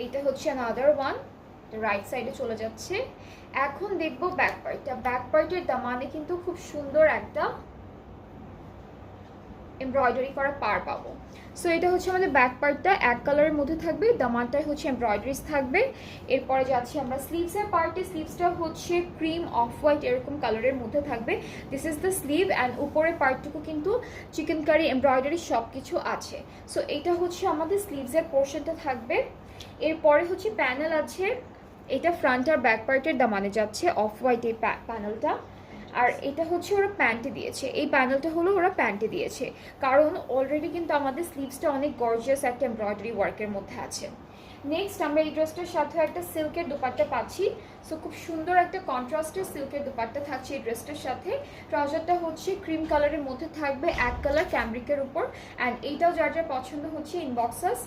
এটা হচ্ছে another one, right সাইডে চলে যাচ্ছে। এখন দেখবো ব্যাক পার্টটা। ব্যাক পার্টের দামানে কিন্তু খুব সুন্দর একটা এমব্রয়ডারি করা পার পাবো। সো এটা হচ্ছে আমাদের ব্যাক পার্টটা এক কালারের মধ্যে থাকবে, দামানটাই হচ্ছে এমব্রয়ডারিজ থাকবে। এরপরে যাচ্ছি আমরা স্লিভসের পার্টে। স্লিভসটা হচ্ছে ক্রিম অফ হোয়াইট এরকম কালারের মধ্যে থাকবে। This is the sleeve and উপরের পার্টটুকু কিন্তু চিকেন কারি এমব্রয়ডারি সব কিছু আছে। সো এটা হচ্ছে আমাদের স্লিভসের পোর্শনটা থাকবে। এরপরে হচ্ছে প্যানেল আছে, এটা ফ্রন্ট আর ব্যাক পার্টের দামানে যাচ্ছে অফ হোয়াইট এই প্যানেলটা। আর এটা হচ্ছে ওরা প্যান্টে দিয়েছে, এই প্যানেলটা হলো ওরা প্যান্টে দিয়েছে, কারণ অলরেডি কিন্তু আমাদের স্লিভসটা অনেক গর্জিয়াস একটা এমব্রয়ডারি ওয়ার্কের মধ্যে আছে। নেক্সট আমরা এই ড্রেসটার সাথে একটা সিল্কের দুপাট্টা পাচ্ছি। সো খুব সুন্দর একটা কন্ট্রাস্টের সিল্কের দুপাট্টা থাকছে এই ড্রেসটার সাথে। ট্রাউজারটা হচ্ছে ক্রিম কালারের মধ্যে থাকবে, এক কালার ক্যামব্রিকের উপর। অ্যান্ড এইটাও যার যার পছন্দ হচ্ছে ইনবক্সাস